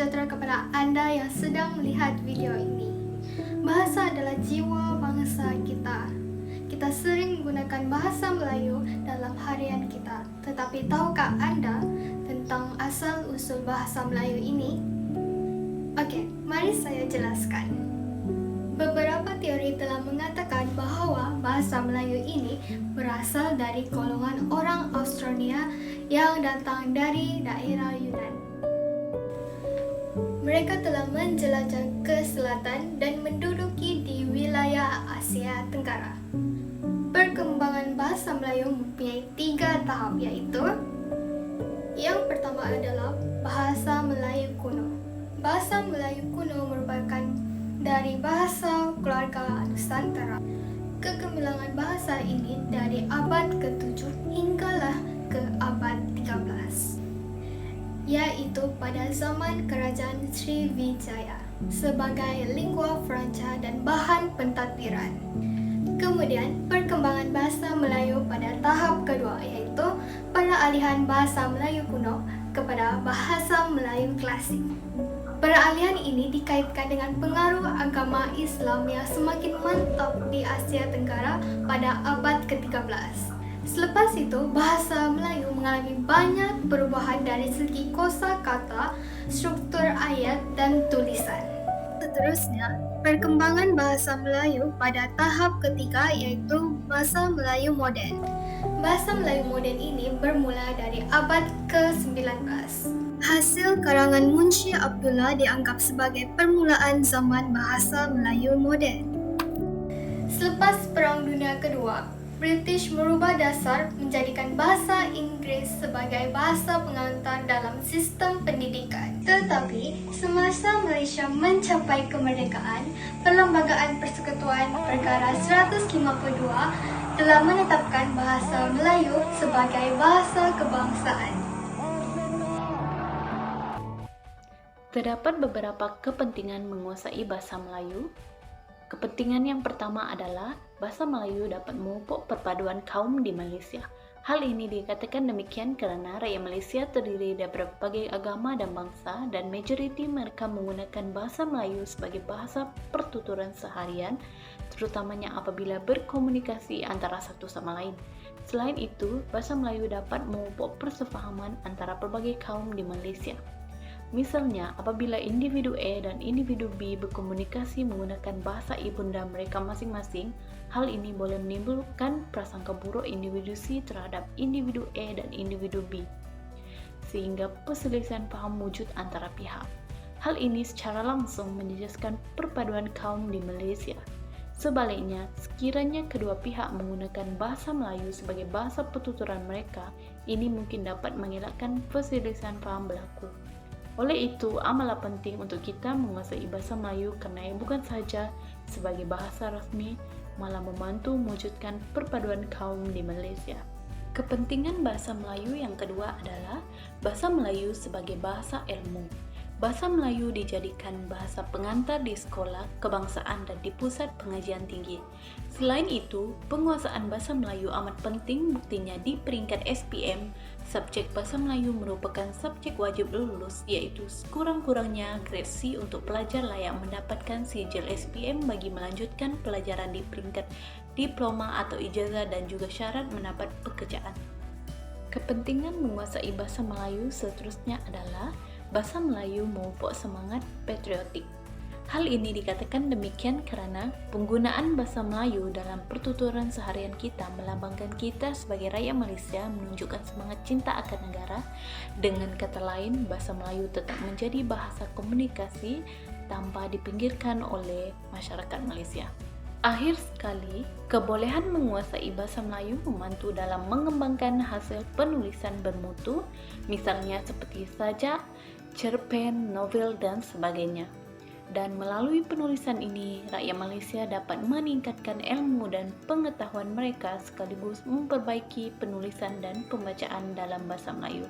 sejahtera kepada Anda yang sedang melihat video ini. Bahasa adalah jiwa bangsa kita. Kita sering menggunakan bahasa Melayu dalam harian kita. Tetapi tahukah Anda tentang asal-usul bahasa Melayu ini? Oke, mari saya jelaskan. Beberapa teori telah mengatakan bahwa bahasa Melayu ini berasal dari golongan orang Australia yang datang dari daerah Yunan. Mereka telah menjelajah ke selatan dan menduduki di wilayah Asia Tenggara. Perkembangan bahasa Melayu mempunyai 3 tahap, yaitu yang pertama adalah bahasa Melayu kuno. Bahasa Melayu kuno merupakan dari bahasa keluarga Nusantara. Kegemilangan bahasa ini dari abad ke-7 hinggalah ke abad 13, yaitu pada zaman Kerajaan Sriwijaya sebagai lingua franca dan bahan pentadbiran. Kemudian, perkembangan bahasa Melayu pada tahap kedua, yaitu peralihan bahasa Melayu kuno kepada bahasa Melayu klasik. Peralihan ini dikaitkan dengan pengaruh agama Islam yang semakin mantap di Asia Tenggara pada abad ke-13. Selepas itu, bahasa Melayu mengalami banyak perubahan dari segi kosakata, struktur ayat, dan tulisan. Seterusnya, perkembangan bahasa Melayu pada tahap ketiga yaitu bahasa Melayu moden. Bahasa Melayu moden ini bermula dari abad ke-19. Hasil karangan Munshi Abdullah dianggap sebagai permulaan zaman bahasa Melayu moden. Selepas Perang Dunia Kedua, British merubah dasar menjadikan bahasa Inggris sebagai bahasa pengantar dalam sistem pendidikan. Tetapi, semasa Malaysia mencapai kemerdekaan, Perlembagaan Persekutuan Perkara 152 telah menetapkan bahasa Melayu sebagai bahasa kebangsaan. Terdapat beberapa kepentingan menguasai bahasa Melayu. Kepentingan yang pertama adalah bahasa Melayu dapat memupuk perpaduan kaum di Malaysia. Hal ini dikatakan demikian kerana rakyat Malaysia terdiri dari berbagai agama dan bangsa dan majoriti mereka menggunakan bahasa Melayu sebagai bahasa pertuturan seharian, terutamanya apabila berkomunikasi antara satu sama lain. Selain itu, bahasa Melayu dapat memupuk persefahaman antara berbagai kaum di Malaysia. Misalnya, apabila individu A dan individu B berkomunikasi menggunakan bahasa ibunda mereka masing-masing, hal ini boleh menimbulkan prasangka buruk individu C terhadap individu A dan individu B, sehingga perselisihan faham wujud antara pihak. Hal ini secara langsung menjejaskan perpaduan kaum di Malaysia. Sebaliknya, sekiranya kedua pihak menggunakan bahasa Melayu sebagai bahasa pertuturan mereka, ini mungkin dapat mengelakkan perselisihan faham berlaku. Oleh itu, amatlah penting untuk kita menguasai bahasa Melayu kerana ia bukan sahaja sebagai bahasa rasmi, malah membantu mewujudkan perpaduan kaum di Malaysia. Kepentingan bahasa Melayu yang kedua adalah bahasa Melayu sebagai bahasa ilmu. Bahasa Melayu dijadikan bahasa pengantar di sekolah, kebangsaan dan di pusat pengajian tinggi. Selain itu, penguasaan bahasa Melayu amat penting, buktinya di peringkat SPM, subjek bahasa Melayu merupakan subjek wajib lulus, iaitu sekurang-kurangnya grade C untuk pelajar layak mendapatkan sijil SPM bagi melanjutkan pelajaran di peringkat diploma atau ijazah dan juga syarat mendapat pekerjaan. Kepentingan menguasai bahasa Melayu seterusnya adalah bahasa Melayu memupuk semangat patriotik. Hal ini dikatakan demikian kerana penggunaan bahasa Melayu dalam pertuturan seharian kita melambangkan kita sebagai rakyat Malaysia menunjukkan semangat cinta akan negara. Dengan kata lain, bahasa Melayu tetap menjadi bahasa komunikasi tanpa dipinggirkan oleh masyarakat Malaysia. Akhir sekali, kebolehan menguasai bahasa Melayu membantu dalam mengembangkan hasil penulisan bermutu, misalnya seperti sajak, cerpen, novel dan sebagainya. Dan melalui penulisan ini, rakyat Malaysia dapat meningkatkan ilmu dan pengetahuan mereka sekaligus memperbaiki penulisan dan pembacaan dalam bahasa Melayu.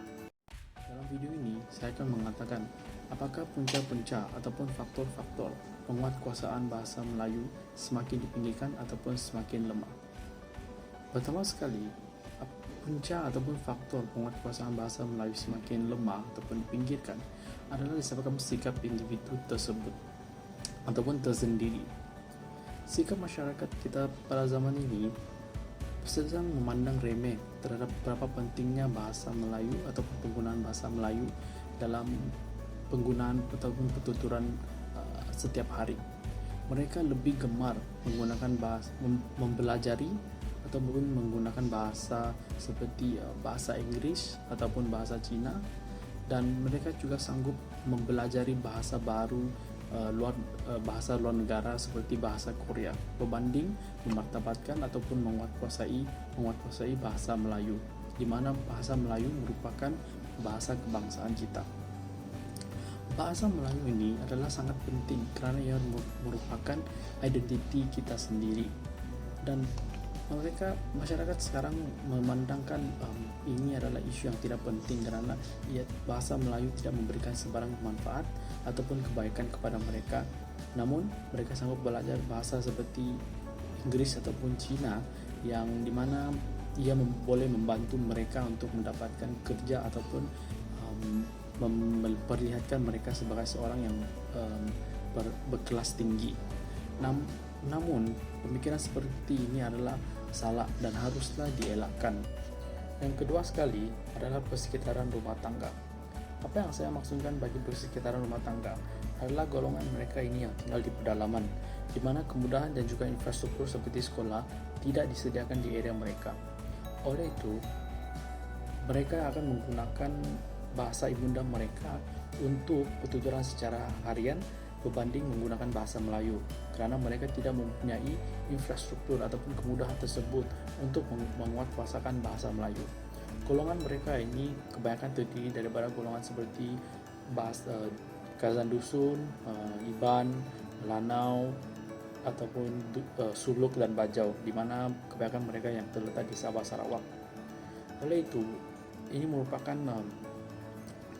Dalam video ini, saya akan mengatakan apakah punca-punca ataupun faktor-faktor penguatkuasaan bahasa Melayu semakin dipinggirkan ataupun semakin lemah. Pertama sekali, punca ataupun faktor penguatkuasaan bahasa Melayu semakin lemah ataupun dipinggirkan adalah disebabkan sikap individu tersebut ataupun tersendiri. Sikap masyarakat kita pada zaman ini sedang memandang remeh terhadap berapa pentingnya bahasa Melayu ataupun penggunaan bahasa Melayu dalam penggunaan ataupun pertuturan setiap hari. Mereka lebih gemar menggunakan bahasa, mempelajari ataupun menggunakan bahasa seperti bahasa Inggris ataupun bahasa Cina, dan mereka juga sanggup mempelajari bahasa baru bahasa luar negara seperti bahasa Korea berbanding memartabatkan ataupun menguatkuasai bahasa Melayu, di mana bahasa Melayu merupakan bahasa kebangsaan kita. Bahasa Melayu ini adalah sangat penting kerana ia merupakan identiti kita sendiri, dan masyarakat sekarang memandangkan ini adalah isu yang tidak penting kerana bahasa Melayu tidak memberikan sebarang manfaat ataupun kebaikan kepada mereka. Namun mereka sanggup belajar bahasa seperti Inggris ataupun Cina yang dimana ia boleh membantu mereka untuk mendapatkan kerja ataupun memperlihatkan mereka sebagai seorang yang berkelas tinggi. Namun pemikiran seperti ini adalah salah dan haruslah dielakkan. Yang kedua sekali adalah persekitaran rumah tangga. Apa yang saya maksudkan bagi persekitaran rumah tangga adalah golongan mereka ini yang tinggal di pedalaman, di mana kemudahan dan juga infrastruktur seperti sekolah tidak disediakan di area mereka. Oleh itu, mereka akan menggunakan bahasa ibunda mereka untuk pertuturan secara harian berbanding menggunakan bahasa Melayu, kerana mereka tidak mempunyai infrastruktur ataupun kemudahan tersebut untuk menguatkuasakan bahasa Melayu. Golongan mereka ini kebanyakan terdiri daripada golongan seperti bahasa Kazan Dusun, Iban, Lanau, ataupun Suluk dan Bajau, di mana kebanyakan mereka yang terletak di Sabah Sarawak. Oleh itu, ini merupakan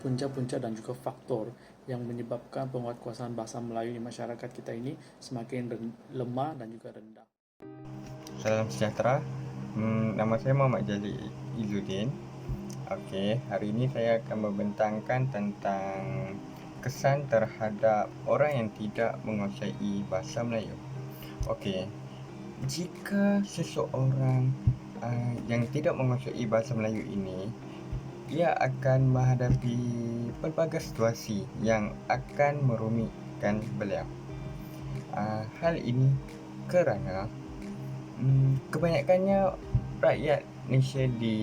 punca-punca dan juga faktor yang menyebabkan penguatkuasaan bahasa Melayu di masyarakat kita ini semakin lemah dan juga rendah. Salam sejahtera. Nama saya Muhammad Jalil Izzuddin. Okey, hari ini saya akan membentangkan tentang kesan terhadap orang yang tidak menguasai bahasa Melayu. Okey, jika seseorang yang tidak menguasai bahasa Melayu ini, ia akan menghadapi pelbagai situasi yang akan merumitkan beliau. Hal ini kerana kebanyakannya rakyat Malaysia di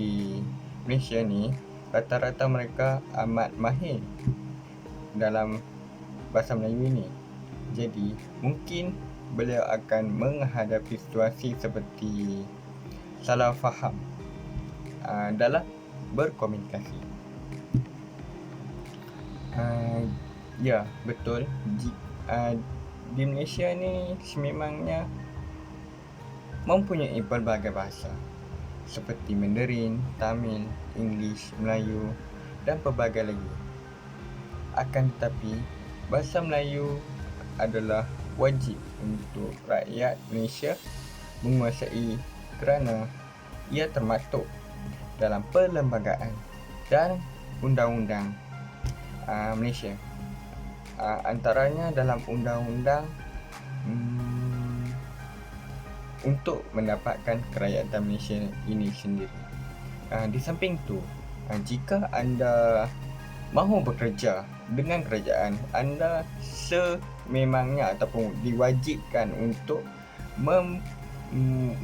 Malaysia ni rata-rata mereka amat mahir dalam bahasa Melayu ini. Jadi mungkin beliau akan menghadapi situasi seperti salah faham dalam berkomunikasi. Ya, betul. Di Malaysia ni sememangnya mempunyai pelbagai bahasa seperti Mandarin, Tamil, English, Melayu dan pelbagai lagi. Akan tetapi, bahasa Melayu adalah wajib untuk rakyat Malaysia menguasai kerana ia termaktub dalam perlembagaan dan undang-undang Malaysia. Antaranya dalam undang-undang untuk mendapatkan kerakyatan Malaysia ini sendiri. Di samping itu, jika anda mahu bekerja dengan kerajaan, anda sememangnya ataupun diwajibkan untuk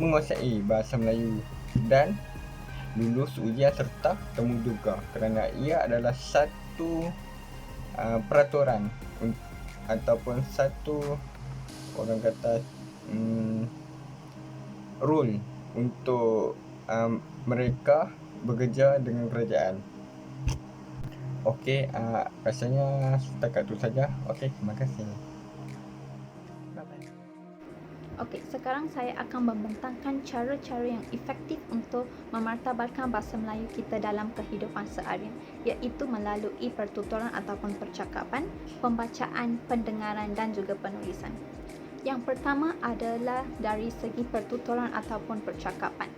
menguasai bahasa Melayu dan lulus ujian serta temuduga, kerana ia adalah satu peraturan ataupun satu orang kata rule untuk mereka bekerja dengan kerajaan. Okey, rasanya setakat itu saja. Okey, terima kasih. Bye-bye. Okey, sekarang saya akan membentangkan cara-cara yang efektif untuk memartabatkan bahasa Melayu kita dalam kehidupan seharian, iaitu melalui pertuturan ataupun percakapan, pembacaan, pendengaran dan juga penulisan. Yang pertama adalah dari segi pertuturan ataupun percakapan.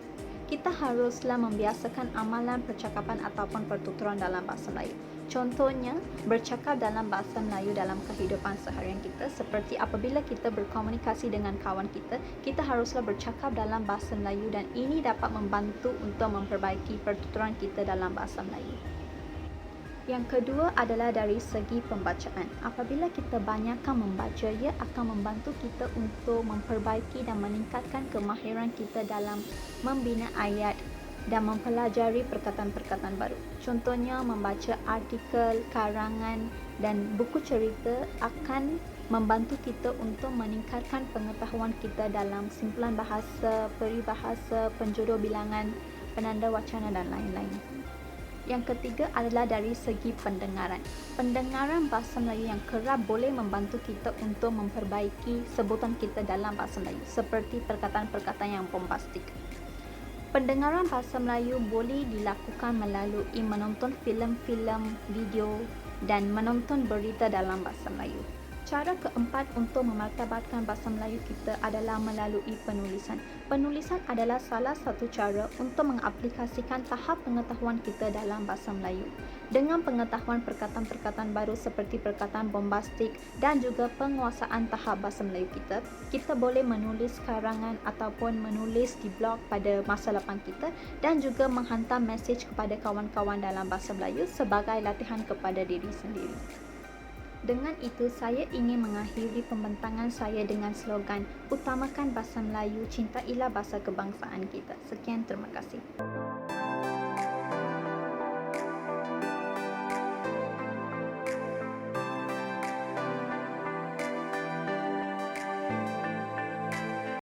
Kita haruslah membiasakan amalan percakapan ataupun pertuturan dalam bahasa Melayu. Contohnya, bercakap dalam bahasa Melayu dalam kehidupan seharian kita, seperti apabila kita berkomunikasi dengan kawan kita, kita haruslah bercakap dalam bahasa Melayu dan ini dapat membantu untuk memperbaiki pertuturan kita dalam bahasa Melayu. Yang kedua adalah dari segi pembacaan. Apabila kita banyakkan membaca, ia akan membantu kita untuk memperbaiki dan meningkatkan kemahiran kita dalam membina ayat dan mempelajari perkataan-perkataan baru. Contohnya, membaca artikel, karangan dan buku cerita akan membantu kita untuk meningkatkan pengetahuan kita dalam simpulan bahasa, peribahasa, penjodoh bilangan, penanda wacana dan lain-lain. Yang ketiga adalah dari segi pendengaran. Pendengaran bahasa Melayu yang kerap boleh membantu kita untuk memperbaiki sebutan kita dalam bahasa Melayu, seperti perkataan-perkataan yang bombastik. Pendengaran bahasa Melayu boleh dilakukan melalui menonton filem-filem, video dan menonton berita dalam bahasa Melayu. Cara keempat untuk memartabatkan bahasa Melayu kita adalah melalui penulisan. Penulisan adalah salah satu cara untuk mengaplikasikan tahap pengetahuan kita dalam bahasa Melayu. Dengan pengetahuan perkataan-perkataan baru seperti perkataan bombastik dan juga penguasaan tahap bahasa Melayu kita, kita boleh menulis karangan ataupun menulis di blog pada masa depan kita dan juga menghantar mesej kepada kawan-kawan dalam bahasa Melayu sebagai latihan kepada diri sendiri. Dengan itu, saya ingin mengakhiri pembentangan saya dengan slogan, utamakan bahasa Melayu, cintailah bahasa kebangsaan kita. Sekian, terima kasih.